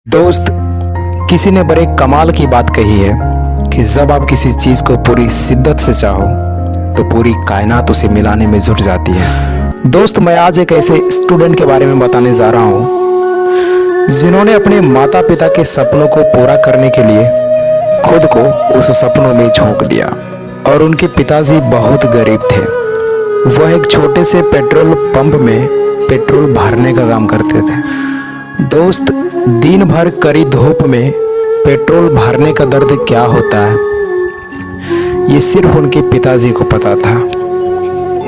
दोस्त, किसी ने बड़े कमाल की बात कही है कि जब आप किसी चीज को पूरी शिद्दत से चाहो तो पूरी कायनात उसे मिलाने में जुट जाती है। दोस्त, मैं आज एक ऐसे स्टूडेंट के बारे में बताने जा रहा हूँ जिन्होंने अपने माता पिता के सपनों को पूरा करने के लिए खुद को उस सपनों में झोंक दिया। और उनके पिताजी बहुत गरीब थे। वह एक छोटे से पेट्रोल पंप में पेट्रोल भरने का काम करते थे। दोस्त, दिन भर कड़ी धूप में पेट्रोल भरने का दर्द क्या होता है ये सिर्फ उनके पिताजी को पता था।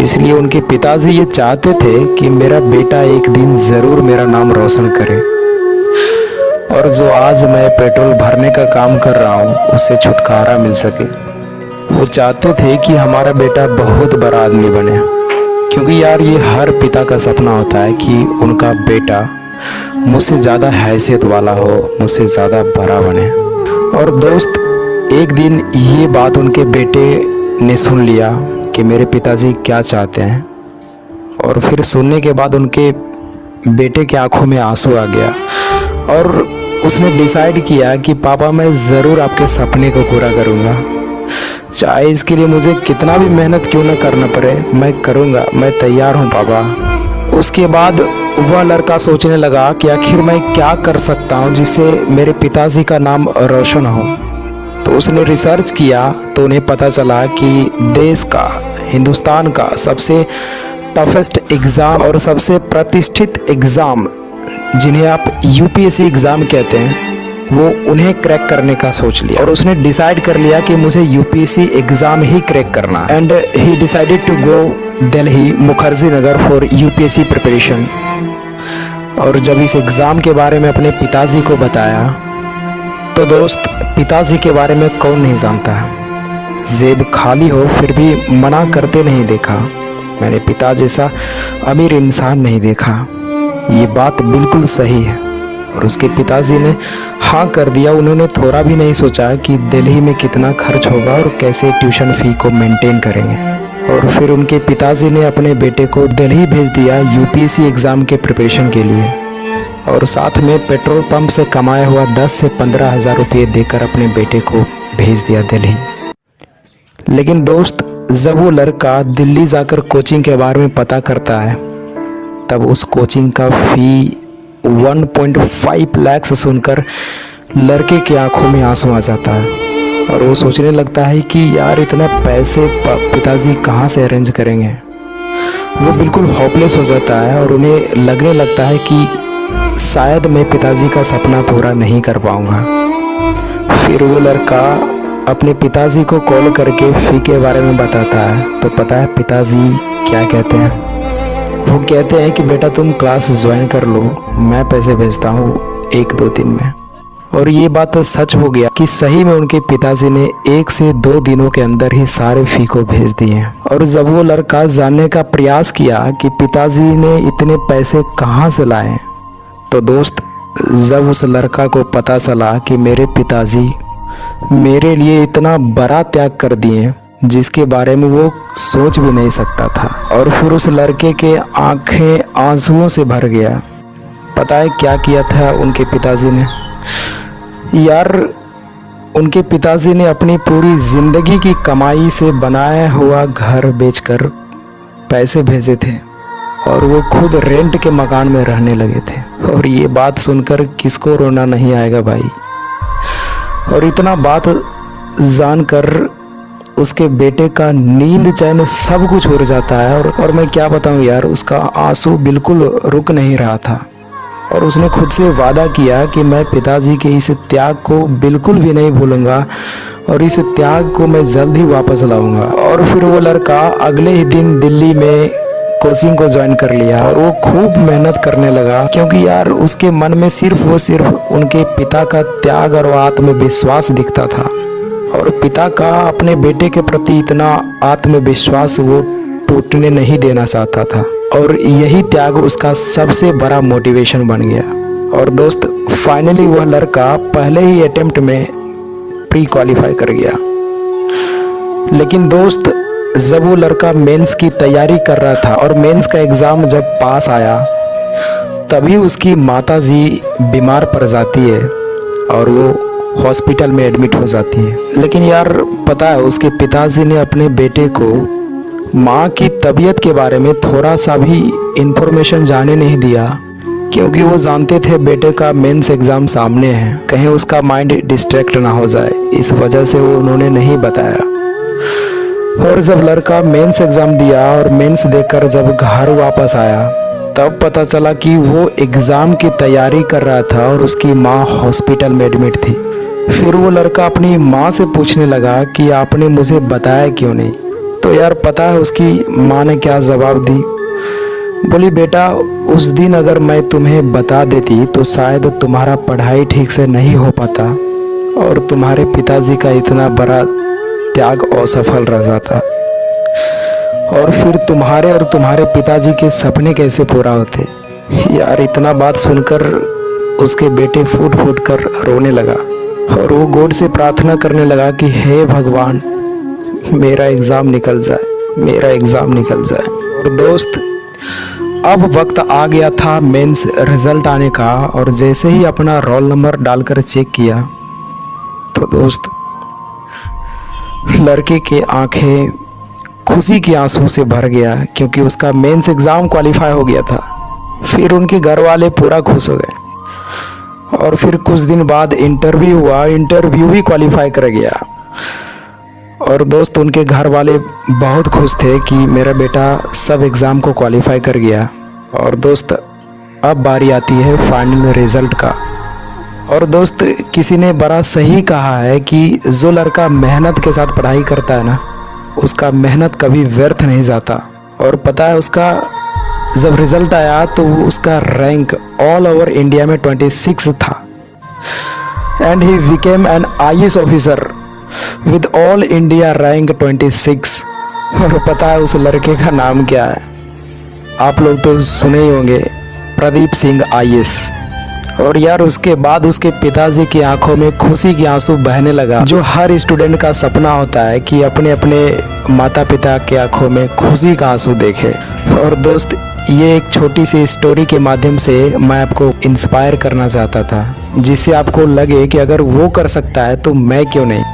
इसलिए उनके पिताजी ये चाहते थे कि मेरा बेटा एक दिन ज़रूर मेरा नाम रोशन करे और जो आज मैं पेट्रोल भरने का काम कर रहा हूँ उससे छुटकारा मिल सके। वो चाहते थे कि हमारा बेटा बहुत बड़ा आदमी बने, क्योंकि यार ये हर पिता का सपना होता है कि उनका बेटा मुझसे ज़्यादा हैसियत वाला हो, मुझसे ज़्यादा बड़ा बने। और दोस्त, एक दिन ये बात उनके बेटे ने सुन लिया कि मेरे पिताजी क्या चाहते हैं, और फिर सुनने के बाद उनके बेटे की आंखों में आंसू आ गया और उसने डिसाइड किया कि पापा, मैं ज़रूर आपके सपने को पूरा करूँगा, चाहे इसके लिए मुझे कितना भी मेहनत क्यों ना करना पड़े, मैं करूँगा, मैं तैयार हूँ पापा। उसके बाद वह लड़का सोचने लगा कि आखिर मैं क्या कर सकता हूँ जिससे मेरे पिताजी का नाम रोशन हो। तो उसने रिसर्च किया तो उन्हें पता चला कि देश का, हिंदुस्तान का सबसे टफेस्ट एग्ज़ाम और सबसे प्रतिष्ठित एग्ज़ाम जिन्हें आप यूपीएससी एग्ज़ाम कहते हैं, वो उन्हें क्रैक करने का सोच लिया। और उसने डिसाइड कर लिया कि मुझे यूपीएससी एग्ज़ाम ही क्रैक करना है। And he decided to go Delhi Mukherjee Nagar for UPSC preparation. और जब इस एग्ज़ाम के बारे में अपने पिताजी को बताया तो दोस्त, पिताजी के बारे में कौन नहीं जानता है, जेब खाली हो फिर भी मना करते नहीं देखा। मैंने पिता जैसा अमीर इंसान नहीं देखा। ये बात बिल्कुल सही है। और उसके पिताजी ने हाँ कर दिया। उन्होंने थोड़ा भी नहीं सोचा कि दिल्ली में कितना खर्च होगा और कैसे ट्यूशन फ़ी को मेंटेन करेंगे। और फिर उनके पिताजी ने अपने बेटे को दिल्ली भेज दिया यूपीएससी एग्ज़ाम के प्रिपरेशन के लिए, और साथ में पेट्रोल पंप से कमाया हुआ 10 से 15 हज़ार रुपये देकर अपने बेटे को भेज दिया दिल्ली। लेकिन दोस्त, जब वो लड़का दिल्ली जाकर कोचिंग के बारे में पता करता है तब उस कोचिंग का फ़ी 1.5 लाख सुनकर लड़के की आंखों में आंसू आ जाता है। और वो सोचने लगता है कि यार इतना पैसे पिताजी कहाँ से अरेंज करेंगे। वो बिल्कुल होपलेस हो जाता है और उन्हें लगने लगता है कि शायद मैं पिताजी का सपना पूरा नहीं कर पाऊँगा। फिर वो लड़का अपने पिताजी को कॉल करके फ़ी के बारे में बताता है। तो पता है पिताजी क्या कहते हैं? वो कहते हैं कि बेटा तुम क्लास ज्वाइन कर लो, मैं पैसे भेजता हूँ 1-2 दिन में। और ये बात सच हो गया कि सही में उनके पिताजी ने 1 से 2 दिनों के अंदर ही सारे फ़ी को भेज दिए। और जब वो लड़का जानने का प्रयास किया कि पिताजी ने इतने पैसे कहाँ से लाए, तो दोस्त, जब उस लड़का को पता चला कि मेरे पिताजी मेरे लिए इतना बड़ा त्याग कर दिए जिसके बारे में वो सोच भी नहीं सकता था। और फिर उस लड़के के आंखें आंसुओं से भर गया। पता है क्या किया था उनके पिताजी ने? यार, उनके पिताजी ने अपनी पूरी ज़िंदगी की कमाई से बनाया हुआ घर बेचकर पैसे भेजे थे और वो खुद रेंट के मकान में रहने लगे थे। और ये बात सुनकर किसको रोना नहीं आएगा भाई। और इतना बात जानकर उसके बेटे का नींद चैन सब कुछ उड़ जाता है। और मैं क्या बताऊं यार, उसका आंसू बिल्कुल रुक नहीं रहा था। और उसने खुद से वादा किया कि मैं पिताजी के इस त्याग को बिल्कुल भी नहीं भूलूंगा और इस त्याग को मैं जल्द ही वापस लाऊंगा। और फिर वो लड़का अगले ही दिन दिल्ली में कोचिंग को ज्वाइन कर लिया और वो खूब मेहनत करने लगा, क्योंकि यार उसके मन में सिर्फ उनके पिता का त्याग और आत्मविश्वास दिखता था। और पिता का अपने बेटे के प्रति इतना आत्मविश्वास वो टूटने नहीं देना चाहता था। और यही त्याग उसका सबसे बड़ा मोटिवेशन बन गया। और दोस्त, फाइनली वह लड़का पहले ही अटेम्प्ट में प्री क्वालिफाई कर गया। लेकिन दोस्त, जब वो लड़का मेंस की तैयारी कर रहा था और मेंस का एग्ज़ाम जब पास आया तभी उसकी माताजी बीमार पड़ जाती है और वो हॉस्पिटल में एडमिट हो जाती है। लेकिन यार पता है, उसके पिताजी ने अपने बेटे को माँ की तबीयत के बारे में थोड़ा सा भी इंफॉर्मेशन जाने नहीं दिया, क्योंकि वो जानते थे बेटे का मेंस एग्ज़ाम सामने है, कहीं उसका माइंड डिस्ट्रैक्ट ना हो जाए। इस वजह से वो उन्होंने नहीं बताया। और जब लड़का मेंस एग्ज़ाम दिया और मेंस देकर जब घर वापस आया, तब पता चला कि वो एग्ज़ाम की तैयारी कर रहा था और उसकी माँ हॉस्पिटल में एडमिट थी। फिर वो लड़का अपनी माँ से पूछने लगा कि आपने मुझे बताया क्यों नहीं। तो यार पता है उसकी माँ ने क्या जवाब दी? बोली, बेटा उस दिन अगर मैं तुम्हें बता देती तो शायद तुम्हारा पढ़ाई ठीक से नहीं हो पाता और तुम्हारे पिताजी का इतना बड़ा त्याग असफल रह जाता, और फिर तुम्हारे और तुम्हारे पिताजी के सपने कैसे पूरा होते। यार इतना बात सुनकर उसके बेटे फूट फूट कर रोने लगा और वो गॉड से प्रार्थना करने लगा कि हे भगवान, मेरा एग्ज़ाम निकल जाए, मेरा एग्ज़ाम निकल जाए। और दोस्त, अब वक्त आ गया था मेंस रिजल्ट आने का, और जैसे ही अपना रोल नंबर डालकर चेक किया तो दोस्त लड़के के आंखें खुशी के आंसू से भर गया, क्योंकि उसका मेंस एग्ज़ाम क्वालिफाई हो गया था। फिर उनके घर वाले पूरा खुश हो गए और फिर कुछ दिन बाद इंटरव्यू हुआ, इंटरव्यू भी क्वालिफाई कर गया। और दोस्त उनके घर वाले बहुत खुश थे कि मेरा बेटा सब एग्ज़ाम को क्वालिफाई कर गया। और दोस्त अब बारी आती है फाइनल रिज़ल्ट का। और दोस्त किसी ने बड़ा सही कहा है कि जो लड़का मेहनत के साथ पढ़ाई करता है ना, उसका मेहनत कभी व्यर्थ नहीं जाता। और पता है उसका जब रिज़ल्ट आया तो उसका रैंक ऑल ओवर इंडिया में 26 था, and he became an IAS officer with all India rank 26। और पता है उस लड़के का नाम क्या है? आप लोग तो सुने ही होंगे, प्रदीप सिंह IAS। और यार उसके बाद उसके पिताजी की आंखों में खुशी के आंसू बहने लगा, जो हर स्टूडेंट का सपना होता है कि अपने अपने माता पिता के आंखों में खुशी का आंसू देखे। और दोस्त ये एक छोटी सी स्टोरी के माध्यम से मैं आपको इंस्पायर करना चाहता था, जिससे आपको लगे कि अगर वो कर सकता है तो मैं क्यों नहीं।